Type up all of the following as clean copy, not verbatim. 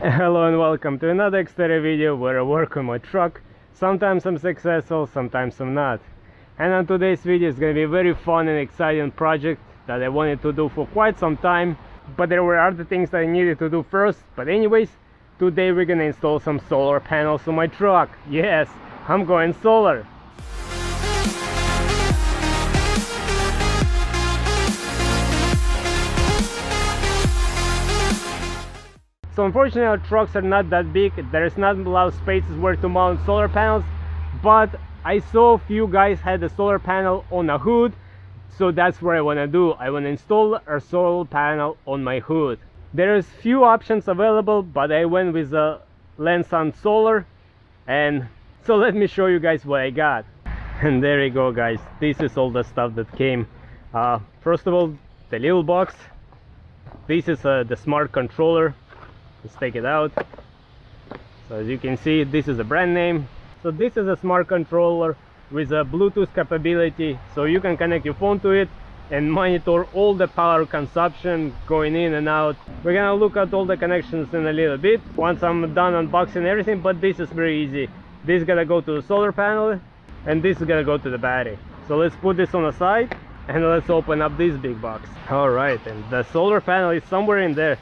Hello and welcome to another Xterra video where I work on my truck. Sometimes I'm successful, sometimes I'm not. And on today's video is going to be a very fun and exciting project that I wanted to do for quite some time, but there were other things that I needed to do first. But anyways, today we're going to install some solar panels on my truck. Yes, I'm going solar. So unfortunately our trucks are not that big, there's not a lot of spaces where to mount solar panels, but I saw a few guys had a solar panel on a hood, so that's what I want to do. I want to install a solar panel on my hood. There's few options available, but I went with a LenSunSolar, and so let me show you guys what I got. And there you go guys, this is all the stuff that came. First of all, the little box. This is the smart controller. Let's take it out. So as you can see, this is a brand name. So this is a smart controller with a Bluetooth capability, so you can connect your phone to it and monitor all the power consumption going in and out. We're gonna look at all the connections in a little bit once I'm done unboxing everything, but this is very easy. This is gonna go to the solar panel and this is gonna go to the battery. So let's put this on the side and let's open up this big box. All right, and the solar panel is somewhere in there.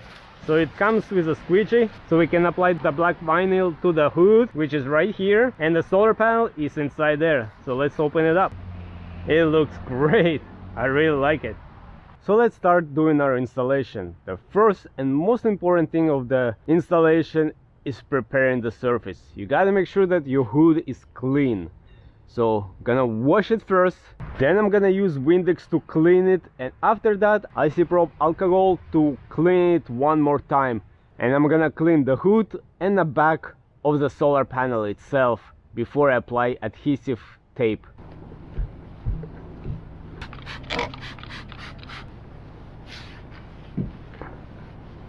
So it comes with a squeegee, so we can apply the black vinyl to the hood, which is right here, and the solar panel is inside there. So let's open it up. It looks great. I really like it. So let's start doing our installation. The first and most important thing of the installation is preparing the surface. You gotta make sure that your hood is clean. So gonna wash it first, then I'm gonna use Windex to clean it, and after that isopropyl alcohol to clean it one more time. And I'm gonna clean the hood and the back of the solar panel itself before I apply adhesive tape.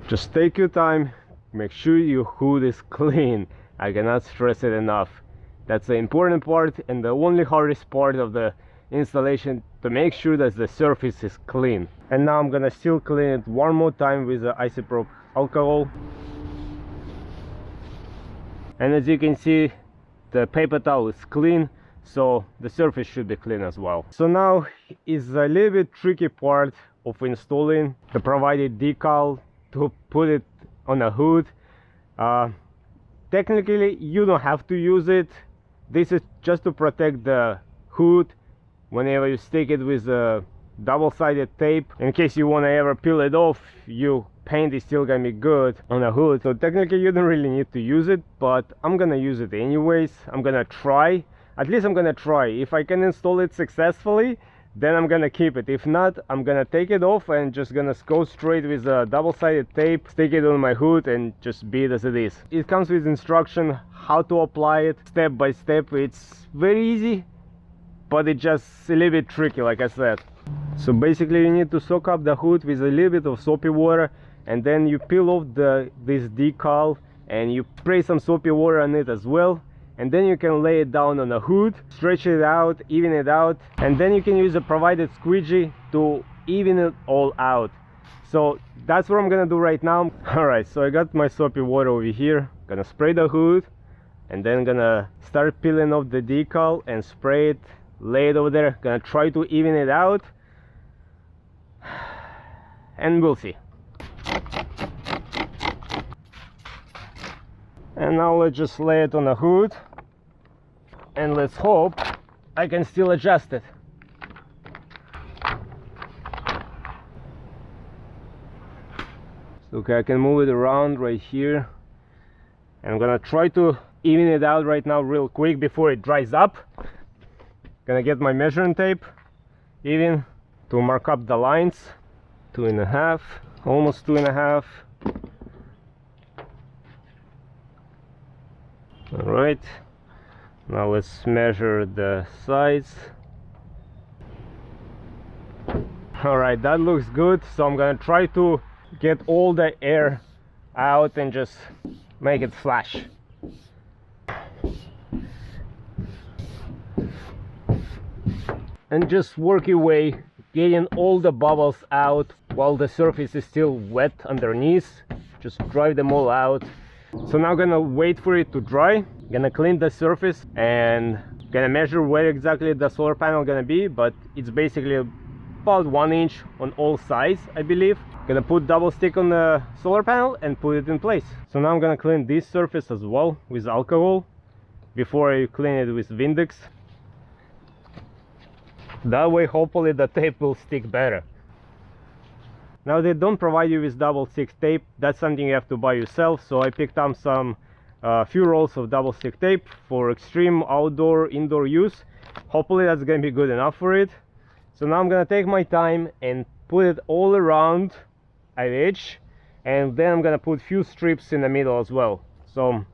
Just take your time, make sure your hood is clean. I cannot stress it enough. That's the important part and the only hardest part of the installation, to make sure that the surface is clean. And now I'm gonna still clean it one more time with the isopropyl alcohol. And as you can see, the paper towel is clean, so the surface should be clean as well. So now is a little bit tricky part of installing the provided decal to put it on a hood. Technically you don't have to use it. This is just to protect the hood whenever you stick it with a double-sided tape. In case you want to ever peel it off, your paint is still gonna be good on the hood. So technically you don't really need to use it, but I'm gonna use it anyways. I'm gonna try. At least I'm gonna try. If I can install it successfully, then I'm gonna keep it. If not, I'm gonna take it off and just gonna go straight with a double-sided tape, stick it on my hood and just be it as it is. It comes with instruction how to apply it step by step. It's very easy, but it's just a little bit tricky, like I said. So basically you need to soak up the hood with a little bit of soapy water, and then you peel off this decal and you spray some soapy water on it as well. And then you can lay it down on the hood, stretch it out, even it out, and then you can use a provided squeegee to even it all out. So that's what I'm gonna do right now. Alright, so I got my soapy water over here, gonna spray the hood, and then gonna start peeling off the decal and spray it, lay it over there, gonna try to even it out, and we'll see. And now let's just lay it on the hood, and let's hope I can still adjust it. So okay, I can move it around right here. And I'm gonna try to even it out right now real quick before it dries up. Gonna get my measuring tape even to mark up the lines. 2.5, almost 2.5. Alright, now let's measure the sides. Alright, that looks good. So I'm gonna try to get all the air out and just make it flash. And just work your way, getting all the bubbles out while the surface is still wet underneath. Just dry them all out. So now I'm gonna wait for it to dry, gonna clean the surface and gonna measure where exactly the solar panel gonna be, but it's basically about 1 inch on all sides, I believe. Gonna put double stick on the solar panel and put it in place. So now I'm gonna clean this surface as well with alcohol before I clean it with Windex. That way hopefully the tape will stick better. Now they don't provide you with double stick tape, that's something you have to buy yourself. So I picked up some few rolls of double stick tape for extreme outdoor indoor use. Hopefully that's gonna be good enough for it. So now I'm gonna take my time and put it all around at edge, and then I'm gonna put few strips in the middle as well. So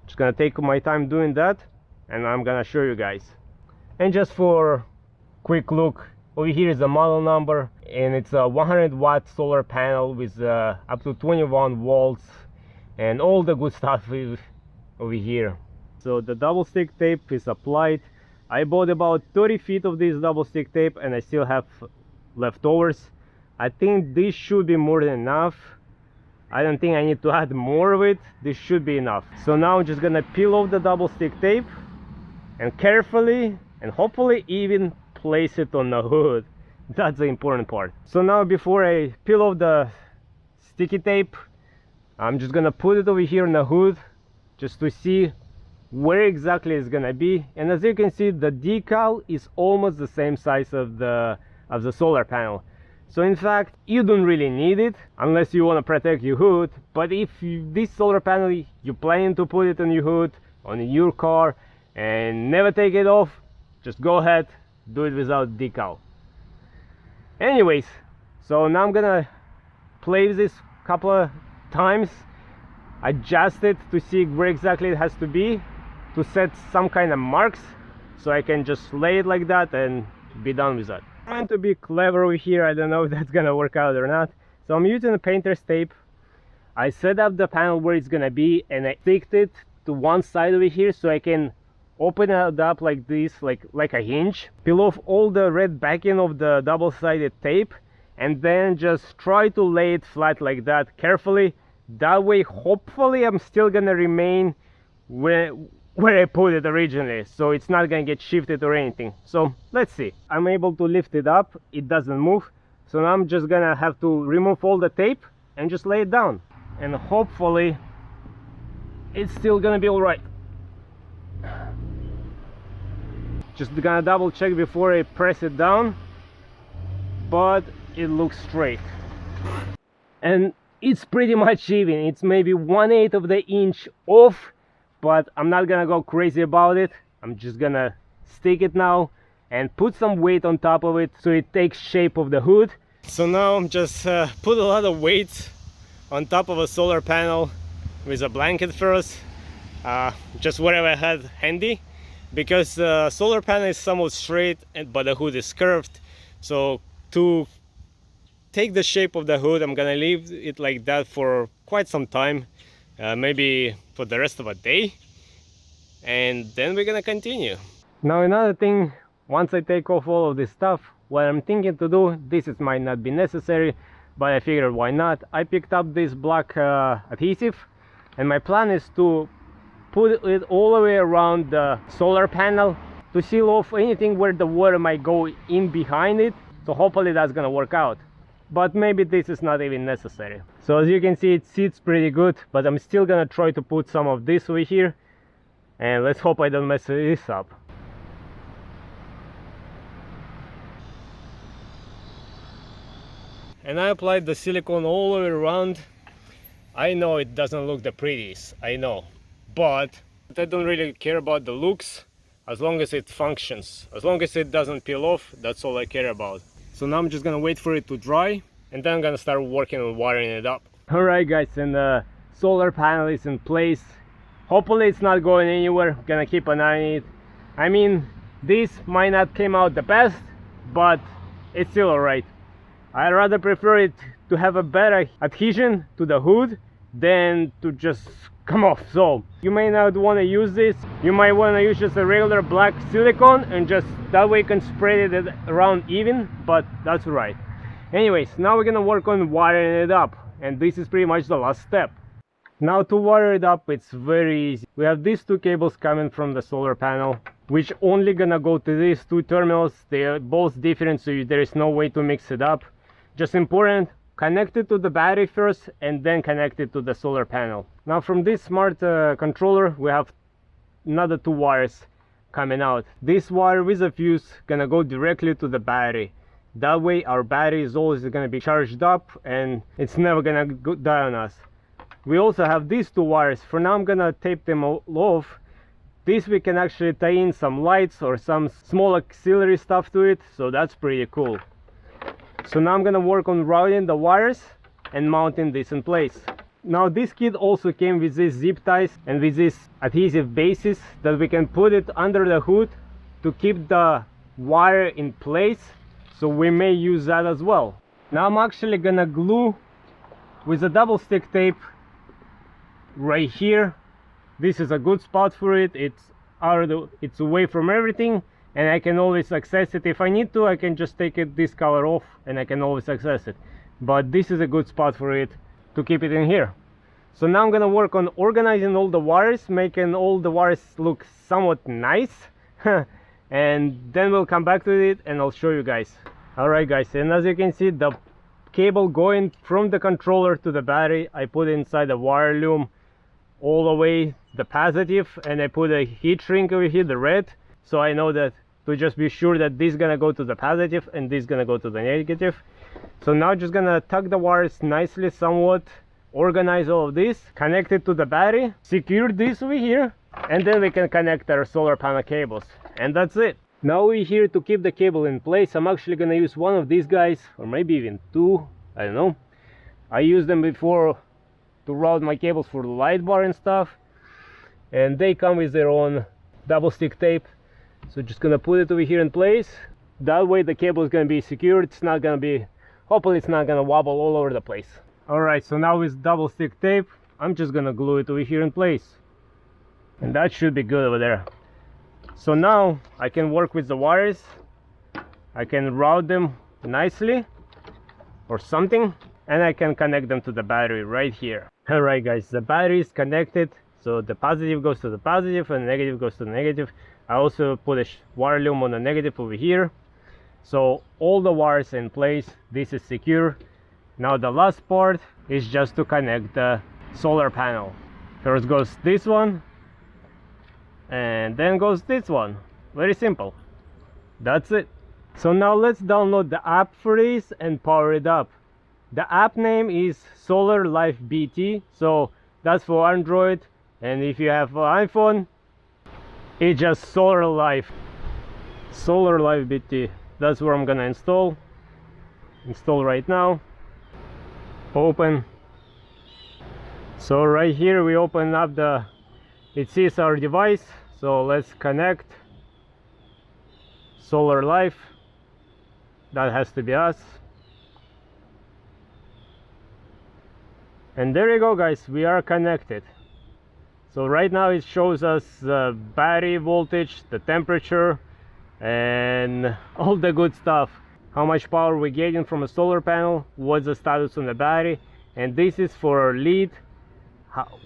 just gonna take my time doing that, and I'm gonna show you guys. And just for quick look, over here is the model number, and it's a 100-watt solar panel with up to 21 volts and all the good stuff is over here. So the double stick tape is applied. I bought about 30 feet of this double stick tape and I still have leftovers. I think this should be more than enough. I don't think I need to add more of it. This should be enough. So now I'm just gonna peel off the double stick tape and carefully and hopefully even place it on the hood. That's the important part. So now before I peel off the sticky tape, I'm just gonna put it over here on the hood just to see where exactly it's gonna be. And as you can see, the decal is almost the same size of the solar panel. So in fact, you don't really need it unless you want to protect your hood. But if this solar panel, you're planning to put it on your hood, on your car, and never take it off, just go ahead, do it without decal. Anyways, so now I'm gonna play with this couple of times, adjust it to see where exactly it has to be, to set some kind of marks, so I can just lay it like that and be done with that. I'm trying to be clever over here. I don't know if that's gonna work out or not. So I'm using a painter's tape. I set up the panel where it's gonna be and I sticked it to one side over here so I can open it up like this, like a hinge. Peel off all the red backing of the double-sided tape and then just try to lay it flat like that carefully. That way hopefully I'm still gonna remain where I put it originally, so it's not gonna get shifted or anything. So let's see. I'm able to lift it up, it doesn't move, so now I'm just gonna have to remove all the tape and just lay it down, and hopefully it's still gonna be all right. Just gonna double check before I press it down, but it looks straight and it's pretty much even. It's maybe 1/8 of the inch off, but I'm not gonna go crazy about it. I'm just gonna stick it now and put some weight on top of it so it takes shape of the hood. So now I'm just put a lot of weight on top of a solar panel with a blanket first, just whatever I had handy, because the solar panel is somewhat straight but the hood is curved. So to take the shape of the hood, I'm gonna leave it like that for quite some time, maybe for the rest of a day, and then we're gonna continue. Now another thing, once I take off all of this stuff, what I'm thinking to do, this might not be necessary, but I figured why not. I picked up this black adhesive, and my plan is to put it all the way around the solar panel to seal off anything where the water might go in behind it. So hopefully that's gonna work out, but maybe this is not even necessary. So as you can see, it sits pretty good, but I'm still gonna try to put some of this over here, and let's hope I don't mess this up. And I applied the silicone all the way around. I know it doesn't look the prettiest, I know, but I don't really care about the looks as long as it functions. As long as it doesn't peel off, that's all I care about. So now I'm just gonna wait for it to dry, and then I'm gonna start working on wiring it up. Alright guys, and the solar panel is in place. Hopefully it's not going anywhere. Gonna keep an eye on it. I mean, this might not came out the best, but it's still alright. I rather prefer it to have a better adhesion to the hood than to just come off. So you may not want to use this. You might want to use just a regular black silicone, and just that way you can spread it around even, but that's right. Anyways, now we're gonna work on wiring it up, and this is pretty much the last step. Now to wire it up, it's very easy. We have these two cables coming from the solar panel, which only gonna go to these two terminals. They are both different, so there is no way to mix it up. Just important, connect it to the battery first and then connect it to the solar panel. Now from this smart controller, we have another two wires coming out. This wire with a fuse gonna go directly to the battery. That way our battery is always gonna be charged up and it's never gonna die on us. We also have these two wires. For now I'm gonna tape them all off. This we can actually tie in some lights or some small auxiliary stuff to it, so that's pretty cool. So now I'm gonna work on routing the wires and mounting this in place. Now this kit also came with these zip ties and with these adhesive bases that we can put it under the hood to keep the wire in place, so we may use that as well. Now I'm actually gonna glue with a double stick tape right here. This is a good spot for it. It's away from everything and I can always access it. If I need to, I can just take this cover off and I can always access it, but this is a good spot for it to keep it in here. So now I'm gonna work on organizing all the wires, making all the wires look somewhat nice and then we'll come back to it and I'll show you guys. Alright guys, and as you can see, the cable going from the controller to the battery, I put inside the wire loom all the way the positive, and I put a heat shrink over here, the red, so I know that to just be sure that this is gonna go to the positive and this is gonna go to the negative. So now just gonna tuck the wires nicely somewhat, organize all of this, connect it to the battery, secure this over here, and then we can connect our solar panel cables, and that's it. Now we're here to keep the cable in place. I'm actually gonna use one of these guys, or maybe even two, I don't know. I used them before to route my cables for the light bar and stuff, and they come with their own double stick tape. So just gonna put it over here in place. That way the cable is gonna be secured. It's not gonna be, hopefully it's not gonna wobble all over the place. Alright, so now with double stick tape, I'm just gonna glue it over here in place, and that should be good over there. So now I can work with the wires. I can route them nicely or something, and I can connect them to the battery right here. Alright guys, the battery is connected, so the positive goes to the positive and the negative goes to the negative. I also put a wire loom on the negative over here, so all the wires in place. This is secure. Now the last part is just to connect the solar panel. First goes this one and then goes this one. Very simple. That's it. So now let's download the app for this and power it up. The app name is Solar Life BT, so that's for Android, and if you have an iPhone, it's just Solar Life BT. That's where I'm gonna install right now. Open. So right here we open up it sees our device, so let's connect Solar Life. That has to be us. And there you go guys, we are connected. So right now it shows us the battery voltage, the temperature, and all the good stuff. How much power we're getting from a solar panel, what's the status on the battery, and this is for lead,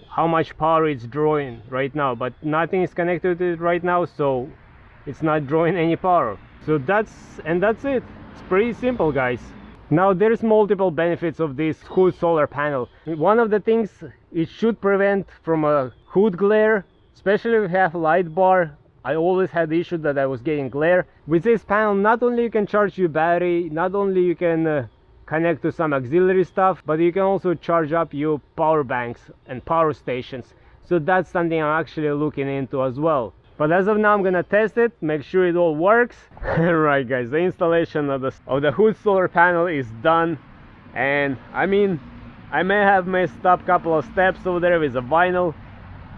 how much power it's drawing right now, but nothing is connected to it right now, so it's not drawing any power. So that's it. It's pretty simple guys. Now there's multiple benefits of this hood solar panel. One of the things, it should prevent from a hood glare, especially if you have a light bar. I always had the issue that I was getting glare. With this panel, not only you can charge your battery, not only you can connect to some auxiliary stuff, but you can also charge up your power banks and power stations. So that's something I'm actually looking into as well. But as of now, I'm gonna test it, make sure it all works. Right guys, the installation of the hood solar panel is done, and I mean, I may have messed up a couple of steps over there with the vinyl.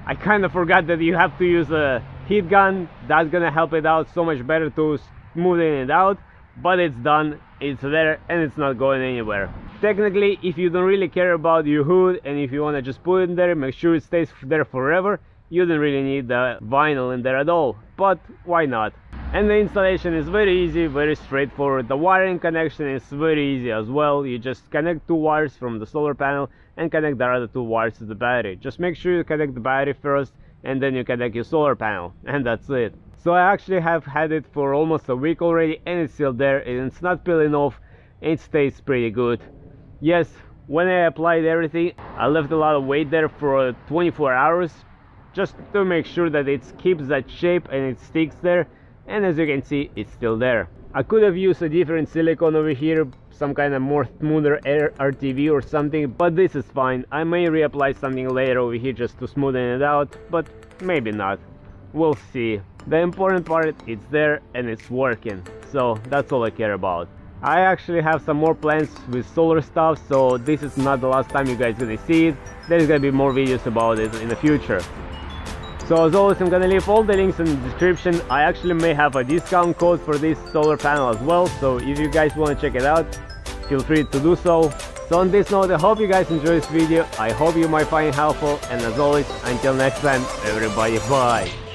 I kind of forgot that you have to use a heat gun. That's gonna help it out so much better to smoothing it out, but it's done, it's there, and it's not going anywhere. Technically, if you don't really care about your hood and if you want to just put it in there, make sure it stays there forever, you don't really need the vinyl in there at all, but why not? And the installation is very easy, very straightforward. The wiring connection is very easy as well. You just connect two wires from the solar panel and connect the other 2 wires to the battery. Just make sure you connect the battery first and then you connect your solar panel, and that's it. So I actually have had it for almost a week already and it's still there and it's not peeling off. It stays pretty good. Yes, when I applied everything, I left a lot of weight there for 24 hours just to make sure that it keeps that shape and it sticks there, and as you can see, it's still there. I could have used a different silicone over here, some kind of more smoother RTV or something, but this is fine. I may reapply something later over here just to smoothen it out, but maybe not. We'll see. The important part, it's there and it's working, so that's all I care about. I actually have some more plans with solar stuff, so this is not the last time you guys gonna see it. There's gonna be more videos about it in the future. So as always, I'm gonna leave all the links in the description. I actually may have a discount code for this solar panel as well, so if you guys want to check it out, feel free to do so. So on this note, I hope you guys enjoyed this video. I hope you might find it helpful, and as always, until next time, everybody, bye!